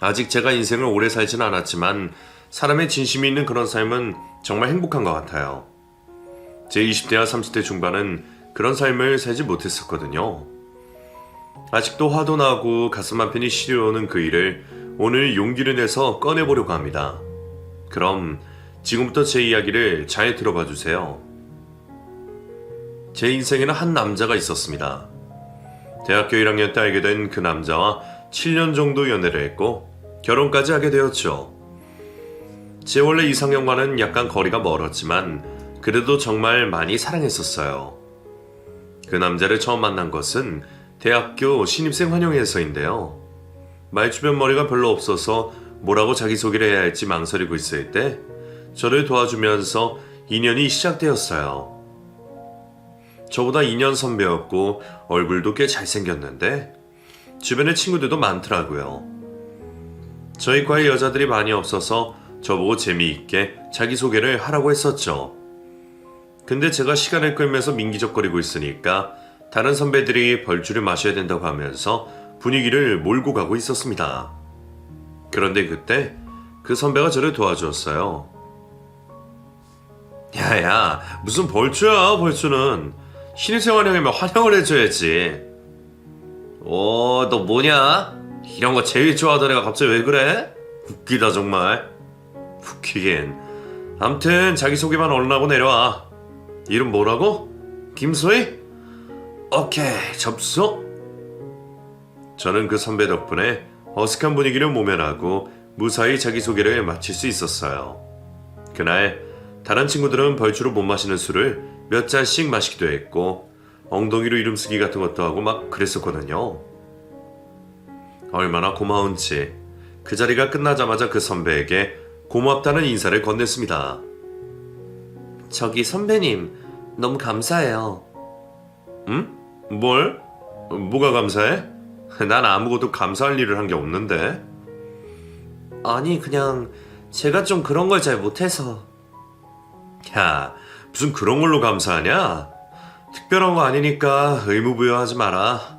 아직 제가 인생을 오래 살지는 않았지만 사람의 진심이 있는 그런 삶은 정말 행복한 것 같아요. 제 20대와 30대 중반은 그런 삶을 살지 못했었거든요. 아직도 화도 나고 가슴 한편이 시려오는 그 일을 오늘 용기를 내서 꺼내보려고 합니다. 그럼 지금부터 제 이야기를 잘 들어봐 주세요. 제 인생에는 한 남자가 있었습니다. 대학교 1학년 때 알게 된 그 남자와 7년 정도 연애를 했고 결혼까지 하게 되었죠. 제 원래 이상형과는 약간 거리가 멀었지만 그래도 정말 많이 사랑했었어요. 그 남자를 처음 만난 것은 대학교 신입생 환영회에서인데요. 말주변 머리가 별로 없어서 뭐라고 자기소개를 해야 할지 망설이고 있을 때 저를 도와주면서 인연이 시작되었어요. 저보다 2년 선배였고 얼굴도 꽤 잘생겼는데 주변에 친구들도 많더라고요. 저희 과에 여자들이 많이 없어서 저보고 재미있게 자기소개를 하라고 했었죠. 근데 제가 시간을 끌면서 민기적거리고 있으니까 다른 선배들이 벌주를 마셔야 된다고 하면서 분위기를 몰고 가고 있었습니다. 그런데 그때 그 선배가 저를 도와주었어요. 야야, 무슨 벌주야, 벌주는. 신입생 환영이면 환영을 해줘야지. 너 뭐냐? 이런 거 제일 좋아하던 애가 갑자기 왜 그래? 웃기다 정말. 웃기긴. 암튼 자기소개만 얼른 하고 내려와. 이름 뭐라고? 김소희? 오케이, 접수. 저는 그 선배 덕분에 어색한 분위기를 모면하고 무사히 자기소개를 마칠 수 있었어요. 그날 다른 친구들은 벌주로 못 마시는 술을 몇 잔씩 마시기도 했고 엉덩이로 이름 쓰기 같은 것도 하고 막 그랬었거든요. 얼마나 고마운지 그 자리가 끝나자마자 그 선배에게 고맙다는 인사를 건넸습니다. 저기 선배님, 너무 감사해요. 응? 뭘? 뭐가 감사해? 난 아무것도 감사할 일을 한 게 없는데. 아니, 그냥 제가 좀 그런 걸 잘 못해서. 야, 무슨 그런 걸로 감사하냐? 특별한 거 아니니까 의무부여하지 마라.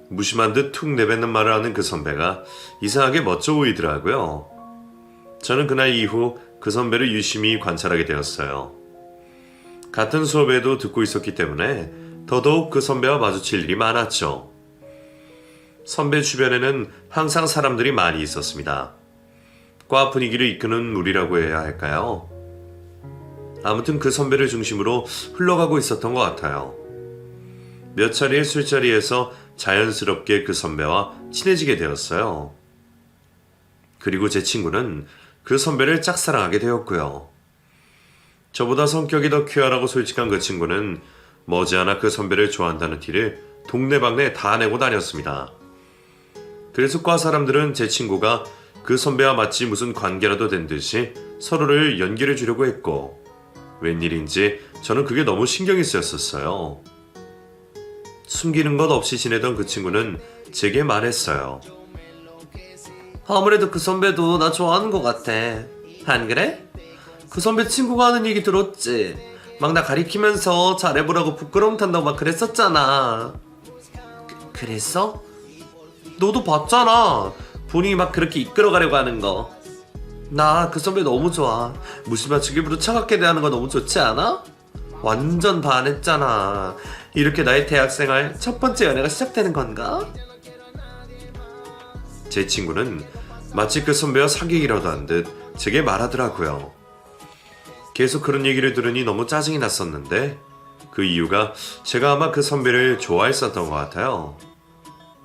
무심한 듯 툭 내뱉는 말을 하는 그 선배가 이상하게 멋져 보이더라고요. 저는 그날 이후 그 선배를 유심히 관찰하게 되었어요. 같은 수업에도 듣고 있었기 때문에 더더욱 그 선배와 마주칠 일이 많았죠. 선배 주변에는 항상 사람들이 많이 있었습니다. 과 분위기를 이끄는 무리라고 해야 할까요? 아무튼 그 선배를 중심으로 흘러가고 있었던 것 같아요. 몇 차례의 술자리에서 자연스럽게 그 선배와 친해지게 되었어요. 그리고 제 친구는 그 선배를 짝사랑하게 되었고요. 저보다 성격이 더 퀴어하고 솔직한 그 친구는 머지않아 그 선배를 좋아한다는 티를 동네방네 다 내고 다녔습니다. 그래서 과 사람들은 제 친구가 그 선배와 마치 무슨 관계라도 된 듯이 서로를 연결해 주려고 했고 웬일인지 저는 그게 너무 신경이 쓰였었어요. 숨기는 것 없이 지내던 그 친구는 제게 말했어요. 아무래도 그 선배도 나 좋아하는 것 같아. 안 그래? 그 선배 친구가 하는 얘기 들었지? 막 나 가리키면서 잘해보라고 부끄러움 탄다고 막 그랬었잖아. 그랬어? 너도 봤잖아. 본인이 막 그렇게 이끌어가려고 하는 거. 나 그 선배 너무 좋아. 무심한 일부러 차갑게 대하는 거 너무 좋지 않아? 완전 반했잖아. 이렇게 나의 대학생활 첫 번째 연애가 시작되는 건가? 제 친구는 마치 그 선배와 사귀기라도 한 듯 제게 말하더라고요. 계속 그런 얘기를 들으니 너무 짜증이 났었는데 그 이유가 제가 아마 그 선배를 좋아했었던 것 같아요.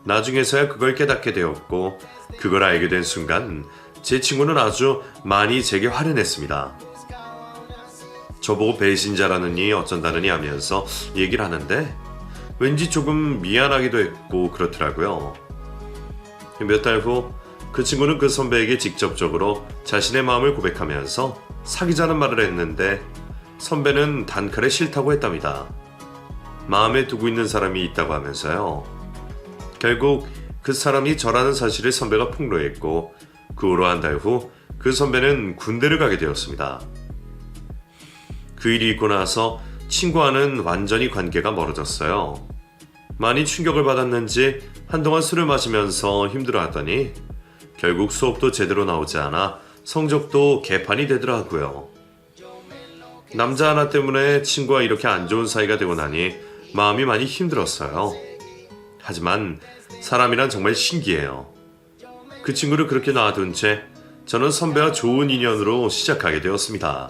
나중에서야 그걸 깨닫게 되었고 그걸 알게 된 순간 제 친구는 아주 많이 제게 화를 냈습니다. 저보고 배신자라느니 어쩐다느니 하면서 얘기를 하는데 왠지 조금 미안하기도 했고 그렇더라고요. 몇 달 후 그 친구는 그 선배에게 직접적으로 자신의 마음을 고백하면서 사귀자는 말을 했는데 선배는 단칼에 싫다고 했답니다. 마음에 두고 있는 사람이 있다고 하면서요. 결국 그 사람이 저라는 사실을 선배가 폭로했고 그 후로 한 달 후 그 선배는 군대를 가게 되었습니다. 그 일이 있고 나서 친구와는 완전히 관계가 멀어졌어요. 많이 충격을 받았는지 한동안 술을 마시면서 힘들어하더니 결국 수업도 제대로 나오지 않아 성적도 개판이 되더라고요. 남자 하나 때문에 친구와 이렇게 안 좋은 사이가 되고 나니 마음이 많이 힘들었어요. 하지만 사람이란 정말 신기해요. 그 친구를 그렇게 놔둔 채 저는 선배와 좋은 인연으로 시작하게 되었습니다.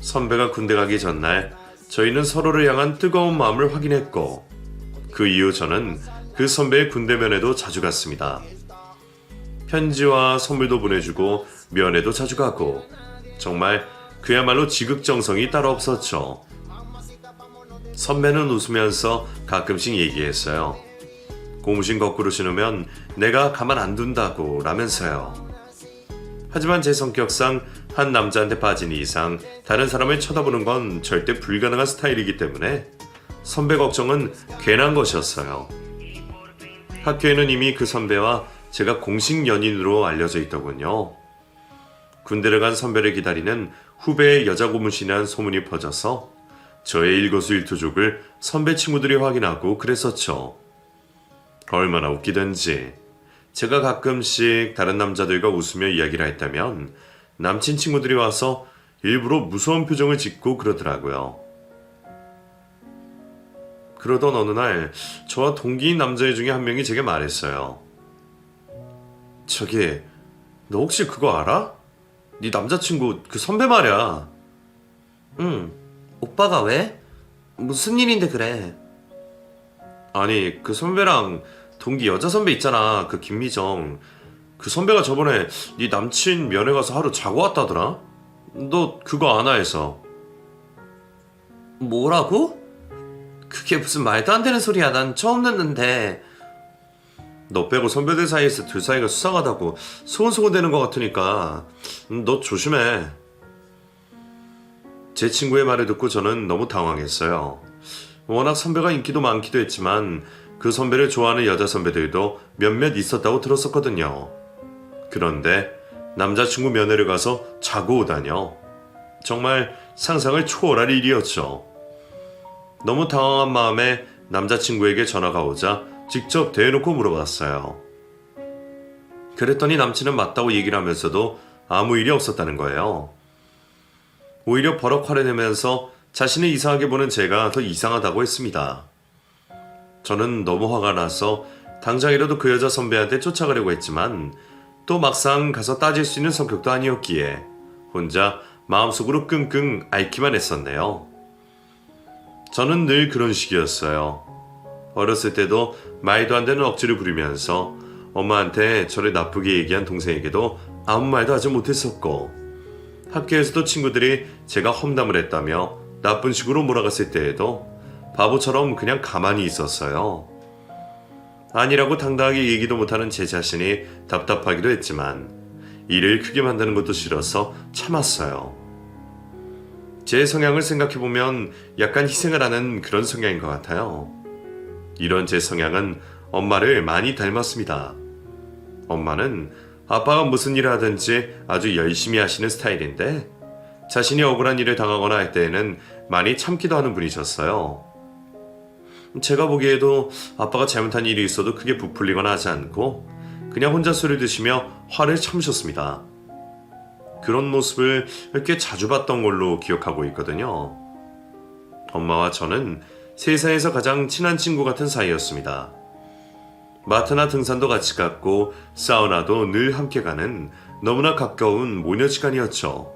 선배가 군대 가기 전날 저희는 서로를 향한 뜨거운 마음을 확인했고 그 이후 저는 그 선배의 군대 면회도 자주 갔습니다. 편지와 선물도 보내주고 면회도 자주 가고 정말 그야말로 지극정성이 따로 없었죠. 선배는 웃으면서 가끔씩 얘기했어요. 고무신 거꾸로 신으면 내가 가만 안 둔다고 라면서요. 하지만 제 성격상 한 남자한테 빠진 이상 다른 사람을 쳐다보는 건 절대 불가능한 스타일이기 때문에 선배 걱정은 괜한 것이었어요. 학교에는 이미 그 선배와 제가 공식 연인으로 알려져 있더군요. 군대를 간 선배를 기다리는 후배의 여자 고무신이라는 소문이 퍼져서 저의 일거수일투족을 선배 친구들이 확인하고 그랬었죠. 얼마나 웃기던지. 제가 가끔씩 다른 남자들과 웃으며 이야기를 했다면 남친 친구들이 와서 일부러 무서운 표정을 짓고 그러더라고요. 그러던 어느 날 저와 동기인 남자애 중에 한 명이 제게 말했어요. 저기, 너 혹시 그거 알아? 네 남자친구 그 선배 말이야. 응. 오빠가 왜? 무슨 일인데 그래? 아니, 그 선배랑 동기 여자 선배 있잖아. 그 김미정. 그 선배가 저번에 네 남친 면회 가서 하루 자고 왔다더라? 너 그거 아나 해서. 뭐라고? 그게 무슨 말도 안 되는 소리야. 난 처음 듣는데. 너 빼고 선배들 사이에서 둘 사이가 수상하다고 소곤소곤대는 것 같으니까 너 조심해. 제 친구의 말을 듣고 저는 너무 당황했어요. 워낙 선배가 인기도 많기도 했지만 그 선배를 좋아하는 여자 선배들도 몇몇 있었다고 들었었거든요. 그런데 남자친구 면회를 가서 자고 오다뇨. 정말 상상을 초월할 일이었죠. 너무 당황한 마음에 남자친구에게 전화가 오자 직접 대놓고 물어봤어요. 그랬더니 남친은 맞다고 얘기를 하면서도 아무 일이 없었다는 거예요. 오히려 버럭 화를 내면서 자신을 이상하게 보는 제가 더 이상하다고 했습니다. 저는 너무 화가 나서 당장이라도 그 여자 선배한테 쫓아가려고 했지만 또 막상 가서 따질 수 있는 성격도 아니었기에 혼자 마음속으로 끙끙 앓기만 했었네요. 저는 늘 그런 식이었어요. 어렸을 때도 말도 안 되는 억지를 부리면서 엄마한테 저를 나쁘게 얘기한 동생에게도 아무 말도 하지 못했었고 학교에서도 친구들이 제가 험담을 했다며 나쁜 식으로 몰아갔을 때에도 바보처럼 그냥 가만히 있었어요. 아니라고 당당하게 얘기도 못하는 제 자신이 답답하기도 했지만 일을 크게 만드는 것도 싫어서 참았어요. 제 성향을 생각해보면 약간 희생을 하는 그런 성향인 것 같아요. 이런 제 성향은 엄마를 많이 닮았습니다. 엄마는 아빠가 무슨 일을 하든지 아주 열심히 하시는 스타일인데 자신이 억울한 일을 당하거나 할 때에는 많이 참기도 하는 분이셨어요. 제가 보기에도 아빠가 잘못한 일이 있어도 크게 부풀리거나 하지 않고 그냥 혼자 술을 드시며 화를 참으셨습니다. 그런 모습을 꽤 자주 봤던 걸로 기억하고 있거든요. 엄마와 저는 세상에서 가장 친한 친구 같은 사이였습니다. 마트나 등산도 같이 갔고 사우나도 늘 함께 가는 너무나 가까운 모녀 시간이었죠.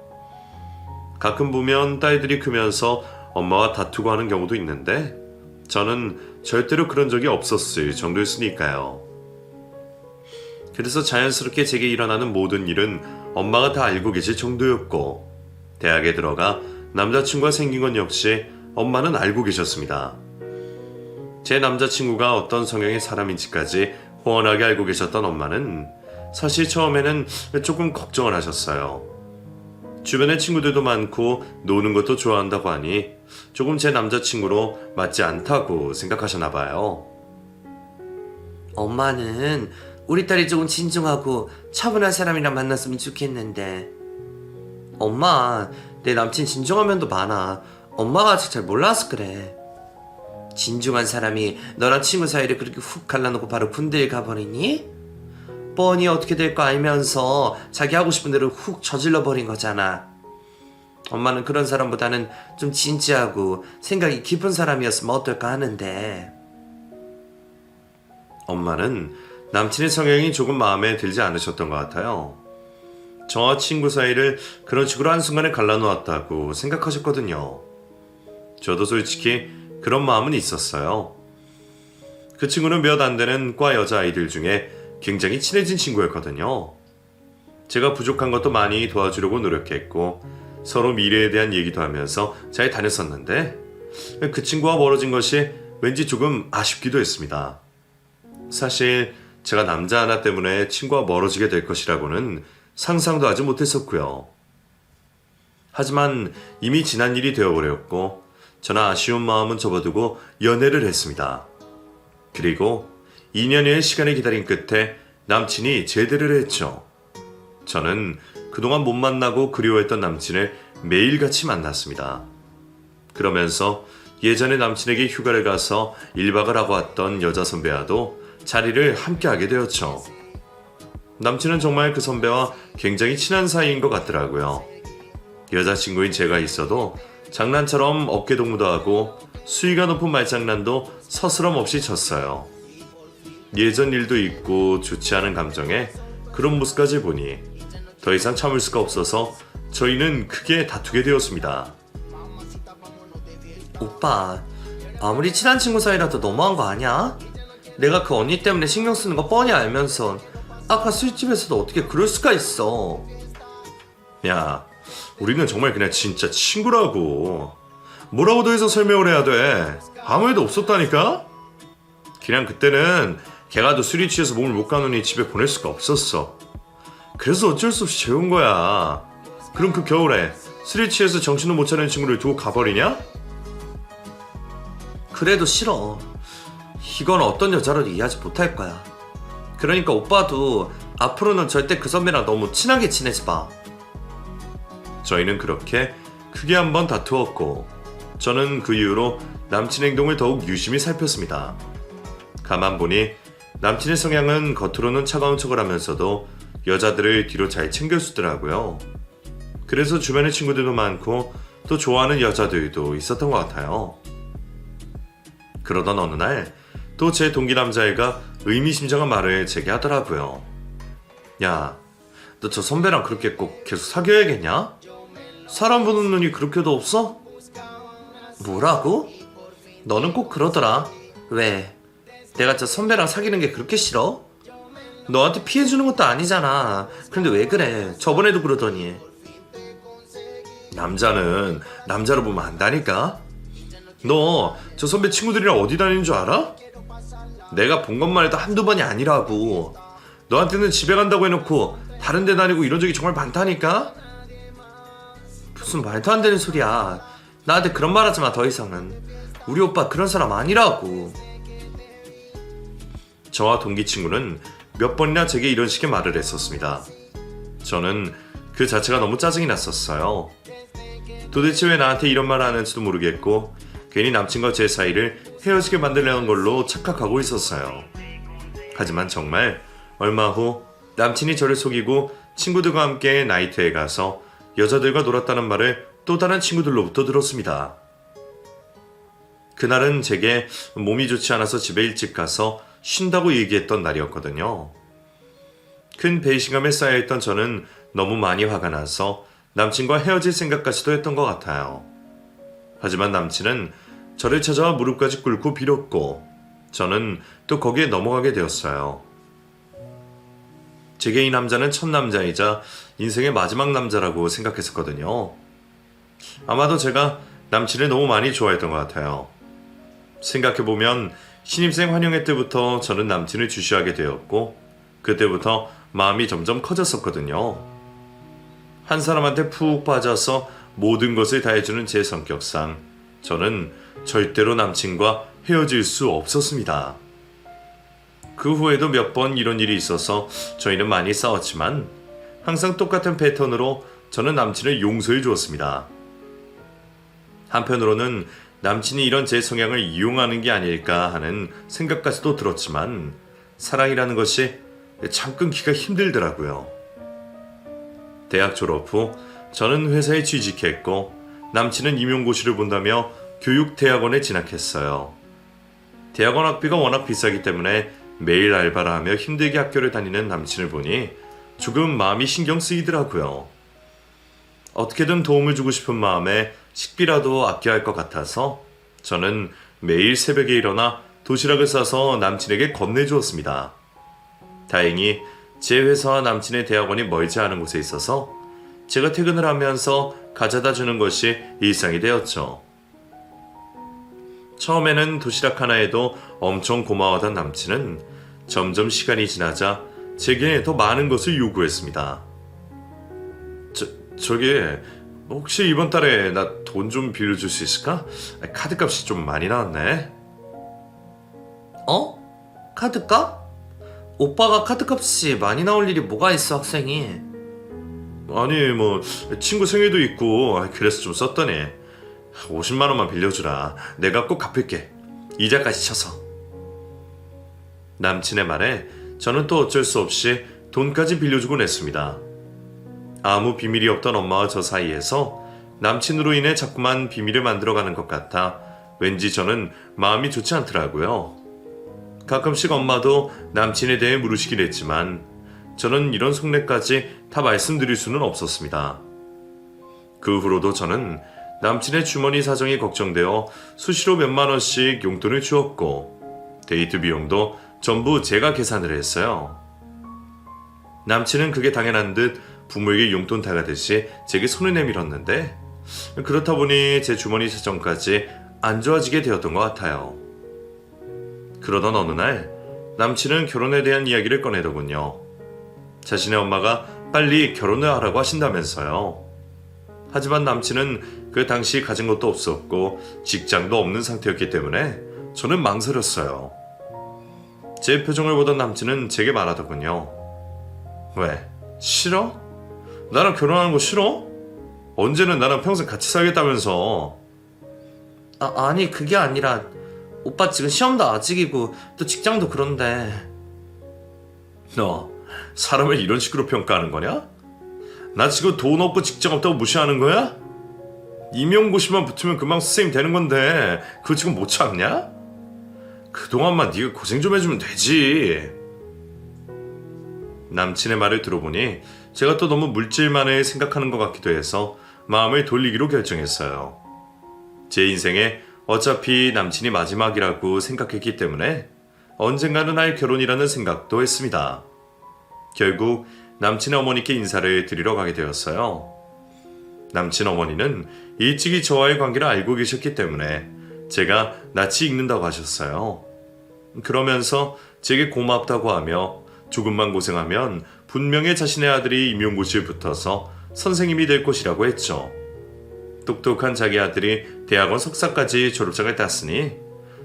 가끔 보면 딸들이 크면서 엄마와 다투고 하는 경우도 있는데 저는 절대로 그런 적이 없었을 정도였으니까요. 그래서 자연스럽게 제게 일어나는 모든 일은 엄마가 다 알고 계실 정도였고 대학에 들어가 남자친구가 생긴 건 역시 엄마는 알고 계셨습니다. 제 남자친구가 어떤 성향의 사람인지까지 훤하게 알고 계셨던 엄마는 사실 처음에는 조금 걱정을 하셨어요. 주변에 친구들도 많고 노는 것도 좋아한다고 하니 조금 제 남자친구로 맞지 않다고 생각하셨나 봐요. 엄마는 우리 딸이 조금 진중하고 차분한 사람이랑 만났으면 좋겠는데. 엄마, 내 남친 진중한 면도 많아. 엄마가 아직 잘 몰라서 그래. 진중한 사람이 너랑 친구 사이를 그렇게 훅 갈라놓고 바로 군대에 가버리니? 뻔히 어떻게 될 거 알면서 자기 하고 싶은 대로 훅 저질러 버린 거잖아. 엄마는 그런 사람보다는 좀 진지하고 생각이 깊은 사람이었으면 어떨까 하는데. 엄마는 남친의 성향이 조금 마음에 들지 않으셨던 것 같아요. 저와 친구 사이를 그런 식으로 한순간에 갈라놓았다고 생각하셨거든요. 저도 솔직히 그런 마음은 있었어요. 그 친구는 몇 안 되는 과 여자아이들 중에 굉장히 친해진 친구였거든요. 제가 부족한 것도 많이 도와주려고 노력했고 서로 미래에 대한 얘기도 하면서 잘 다녔었는데 그 친구와 멀어진 것이 왠지 조금 아쉽기도 했습니다. 사실 제가 남자 하나 때문에 친구와 멀어지게 될 것이라고는 상상도 하지 못했었고요. 하지만 이미 지난 일이 되어버렸고 저는 아쉬운 마음은 접어두고 연애를 했습니다. 그리고 2년여의 시간을 기다린 끝에 남친이 제대를 했죠. 저는 그동안 못 만나고 그리워했던 남친을 매일같이 만났습니다. 그러면서 예전에 남친에게 휴가를 가서 1박을 하고 왔던 여자 선배와도 자리를 함께하게 되었죠. 남친은 정말 그 선배와 굉장히 친한 사이인 것 같더라고요. 여자친구인 제가 있어도 장난처럼 어깨동무도 하고 수위가 높은 말장난도 서스럼 없이 쳤어요. 예전 일도 있고 좋지 않은 감정에 그런 모습까지 보니 더 이상 참을 수가 없어서 저희는 크게 다투게 되었습니다. 오빠, 아무리 친한 친구 사이라도 너무한 거 아니야? 내가 그 언니 때문에 신경 쓰는 거 뻔히 알면서 아까 술집에서도 어떻게 그럴 수가 있어. 야, 우리는 정말 그냥 진짜 친구라고. 뭐라고 더 해서 설명을 해야 돼? 아무 일도 없었다니까? 그냥 그때는 걔가 또 술이 취해서 몸을 못 가누니 집에 보낼 수가 없었어. 그래서 어쩔 수 없이 재운 거야. 그럼 그 겨울에 술이 취해서 정신도 못 차리는 친구를 두고 가버리냐? 그래도 싫어. 이건 어떤 여자로도 이해하지 못할 거야. 그러니까 오빠도 앞으로는 절대 그 선배랑 너무 친하게 지내지 마. 저희는 그렇게 크게 한번 다투었고 저는 그 이후로 남친 행동을 더욱 유심히 살폈습니다. 가만 보니 남친의 성향은 겉으로는 차가운 척을 하면서도 여자들을 뒤로 잘 챙겨주더라고요. 그래서 주변에 친구들도 많고 또 좋아하는 여자들도 있었던 것 같아요. 그러던 어느 날 또 제 동기 남자애가 의미심장한 말을 제게 하더라고요. 야, 너 저 선배랑 그렇게 꼭 계속 사귀어야겠냐? 사람 보는 눈이 그렇게도 없어? 뭐라고? 너는 꼭 그러더라. 왜? 내가 저 선배랑 사귀는 게 그렇게 싫어? 너한테 피해주는 것도 아니잖아. 근데 왜 그래? 저번에도 그러더니. 남자는 남자로 보면 안다니까? 너 저 선배 친구들이랑 어디 다니는 줄 알아? 내가 본 것만 해도 한두 번이 아니라고. 너한테는 집에 간다고 해놓고 다른 데 다니고 이런 적이 정말 많다니까? 무슨 말도 안 되는 소리야. 나한테 그런 말 하지 마, 더 이상은. 우리 오빠 그런 사람 아니라고. 저와 동기 친구는 몇 번이나 제게 이런 식의 말을 했었습니다. 저는 그 자체가 너무 짜증이 났었어요. 도대체 왜 나한테 이런 말을 하는지도 모르겠고 괜히 남친과 제 사이를 헤어지게 만들려는 걸로 착각하고 있었어요. 하지만 정말 얼마 후 남친이 저를 속이고 친구들과 함께 나이트에 가서 여자들과 놀았다는 말을 또 다른 친구들로부터 들었습니다. 그날은 제게 몸이 좋지 않아서 집에 일찍 가서 쉰다고 얘기했던 날이었거든요. 큰 배신감에 쌓여있던 저는 너무 많이 화가 나서 남친과 헤어질 생각까지도 했던 것 같아요. 하지만 남친은 저를 찾아와 무릎까지 꿇고 빌었고 저는 또 거기에 넘어가게 되었어요. 제게 이 남자는 첫 남자이자 인생의 마지막 남자라고 생각했었거든요. 아마도 제가 남친을 너무 많이 좋아했던 것 같아요. 생각해보면 신입생 환영회 때부터 저는 남친을 주시하게 되었고 그때부터 마음이 점점 커졌었거든요. 한 사람한테 푹 빠져서 모든 것을 다해주는 제 성격상 저는 절대로 남친과 헤어질 수 없었습니다. 그 후에도 몇 번 이런 일이 있어서 저희는 많이 싸웠지만 항상 똑같은 패턴으로 저는 남친을 용서해 주었습니다. 한편으로는 남친이 이런 제 성향을 이용하는 게 아닐까 하는 생각까지도 들었지만 사랑이라는 것이 참 끊기가 힘들더라고요. 대학 졸업 후 저는 회사에 취직했고 남친은 임용고시를 본다며 교육대학원에 진학했어요. 대학원 학비가 워낙 비싸기 때문에 매일 알바를 하며 힘들게 학교를 다니는 남친을 보니 조금 마음이 신경 쓰이더라고요. 어떻게든 도움을 주고 싶은 마음에 식비라도 아껴야 할 것 같아서 저는 매일 새벽에 일어나 도시락을 싸서 남친에게 건네주었습니다. 다행히 제 회사와 남친의 대학원이 멀지 않은 곳에 있어서 제가 퇴근을 하면서 가져다 주는 것이 일상이 되었죠. 처음에는 도시락 하나에도 엄청 고마워하던 남친은 점점 시간이 지나자 제게 더 많은 것을 요구했습니다. 저기 혹시 이번 달에 나 돈 좀 빌려줄 수 있을까? 카드값이 좀 많이 나왔네. 카드값? 오빠가 카드값이 많이 나올 일이 뭐가 있어, 학생이? 아니 뭐 친구 생일도 있고 그래서 좀 썼더니 50만 원만 빌려주라. 내가 꼭 갚을게. 이자까지 쳐서. 남친의 말에 저는 또 어쩔 수 없이 돈까지 빌려주곤 했습니다. 아무 비밀이 없던 엄마와 저 사이에서 남친으로 인해 자꾸만 비밀을 만들어가는 것 같아 왠지 저는 마음이 좋지 않더라고요. 가끔씩 엄마도 남친에 대해 물으시긴 했지만 저는 이런 속내까지 다 말씀드릴 수는 없었습니다. 그 후로도 저는 남친의 주머니 사정이 걱정되어 수시로 몇만 원씩 용돈을 주었고 데이트 비용도 전부 제가 계산을 했어요. 남친은 그게 당연한 듯 부모에게 용돈 다가듯이 제게 손을 내밀었는데 그렇다 보니 제 주머니 사정까지 안 좋아지게 되었던 것 같아요. 그러던 어느 날 남친은 결혼에 대한 이야기를 꺼내더군요. 자신의 엄마가 빨리 결혼을 하라고 하신다면서요. 하지만 남친은 그 당시 가진 것도 없었고 직장도 없는 상태였기 때문에 저는 망설였어요. 제 표정을 보던 남친은 제게 말하더군요. 왜? 싫어? 나랑 결혼하는 거 싫어? 언제는 나랑 평생 같이 살겠다면서. 아니 그게 아니라 오빠 지금 시험도 아직이고 또 직장도 그런데. 너 사람을 이런 식으로 평가하는 거냐? 나 지금 돈 없고 직장 없다고 무시하는 거야? 임용고시만 붙으면 금방 선생님 되는 건데 그거 지금 못 참냐? 그동안만 네가 고생 좀 해주면 되지. 남친의 말을 들어보니 제가 또 너무 물질만을 생각하는 것 같기도 해서 마음을 돌리기로 결정했어요. 제 인생에 어차피 남친이 마지막이라고 생각했기 때문에 언젠가는 할 결혼이라는 생각도 했습니다. 결국 남친의 어머니께 인사를 드리러 가게 되었어요. 남친 어머니는 일찍이 저와의 관계를 알고 계셨기 때문에 제가 낯이 익는다고 하셨어요. 그러면서 제게 고맙다고 하며 조금만 고생하면 분명히 자신의 아들이 임용고시에 붙어서 선생님이 될 것이라고 했죠. 똑똑한 자기 아들이 대학원 석사까지 졸업장을 땄으니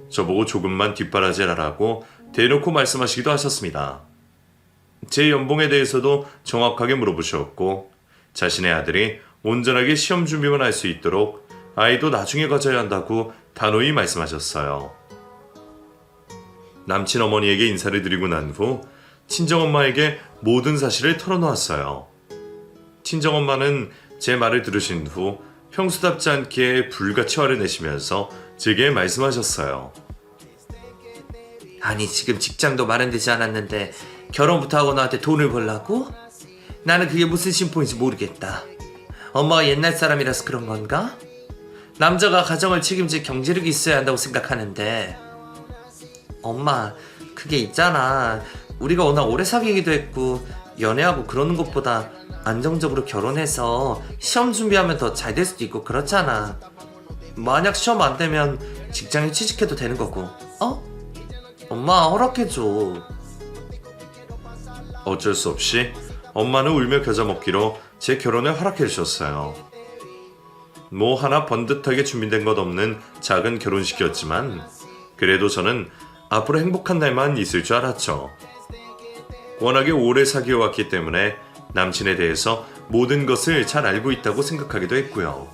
저보고 조금만 뒷바라지하라고 대놓고 말씀하시기도 하셨습니다. 제 연봉에 대해서도 정확하게 물어보셨고 자신의 아들이 온전하게 시험 준비만 할 수 있도록 아이도 나중에 가져야 한다고 단호히 말씀하셨어요. 남친 어머니에게 인사를 드리고 난 후 친정엄마에게 모든 사실을 털어놓았어요. 친정엄마는 제 말을 들으신 후 평소답지 않게 불같이 화를 내시면서 제게 말씀하셨어요. 아니 지금 직장도 마련되지 않았는데 결혼부터 하고 나한테 돈을 벌라고? 나는 그게 무슨 심보인지 모르겠다. 엄마가 옛날 사람이라서 그런 건가? 남자가 가정을 책임질 경제력이 있어야 한다고 생각하는데. 엄마 그게 있잖아. 우리가 워낙 오래 사귀기도 했고 연애하고 그러는 것보다 안정적으로 결혼해서 시험 준비하면 더 잘 될 수도 있고 그렇잖아. 만약 시험 안 되면 직장에 취직해도 되는 거고. 엄마 허락해줘. 어쩔 수 없이 엄마는 울며 겨자 먹기로 제 결혼을 허락해 주셨어요. 뭐 하나 번듯하게 준비된 것 없는 작은 결혼식이었지만 그래도 저는 앞으로 행복한 날만 있을 줄 알았죠. 워낙에 오래 사귀어왔기 때문에 남친에 대해서 모든 것을 잘 알고 있다고 생각하기도 했고요.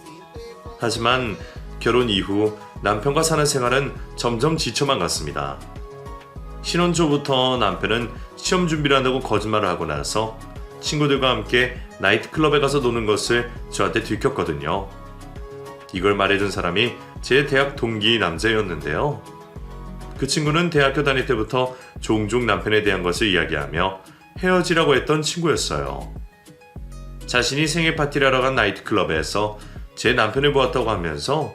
하지만 결혼 이후 남편과 사는 생활은 점점 지쳐만 갔습니다. 신혼 초부터 남편은 시험 준비를 한다고 거짓말을 하고 나서 친구들과 함께 나이트클럽에 가서 노는 것을 저한테 들켰거든요. 이걸 말해준 사람이 제 대학 동기 남자였는데요. 그 친구는 대학교 다닐 때부터 종종 남편에 대한 것을 이야기하며 헤어지라고 했던 친구였어요. 자신이 생일 파티를 하러 간 나이트클럽에서 제 남편을 보았다고 하면서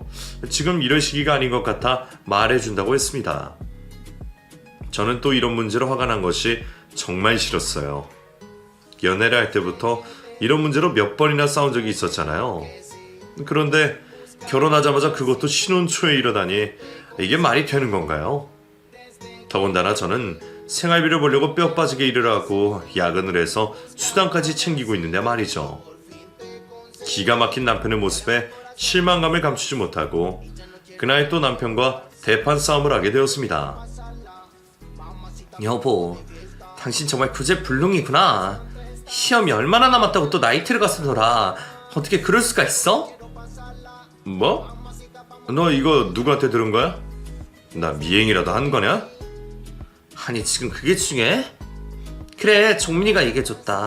지금 이럴 시기가 아닌 것 같아 말해준다고 했습니다. 저는 또 이런 문제로 화가 난 것이 정말 싫었어요. 연애를 할 때부터 이런 문제로 몇 번이나 싸운 적이 있었잖아요. 그런데 결혼하자마자 그것도 신혼 초에 이러다니 이게 말이 되는 건가요? 더군다나 저는 생활비를 벌려고 뼈 빠지게 일을 하고 야근을 해서 수당까지 챙기고 있는데 말이죠. 기가 막힌 남편의 모습에 실망감을 감추지 못하고 그날 또 남편과 대판 싸움을 하게 되었습니다. 여보, 당신 정말 구제불능이구나. 시험이 얼마나 남았다고 또 나이트를 가서 놀아. 어떻게 그럴 수가 있어? 뭐? 너 이거 누구한테 들은 거야? 나 미행이라도 한 거냐? 아니 지금 그게 중요해? 그래, 종민이가 얘기해줬다.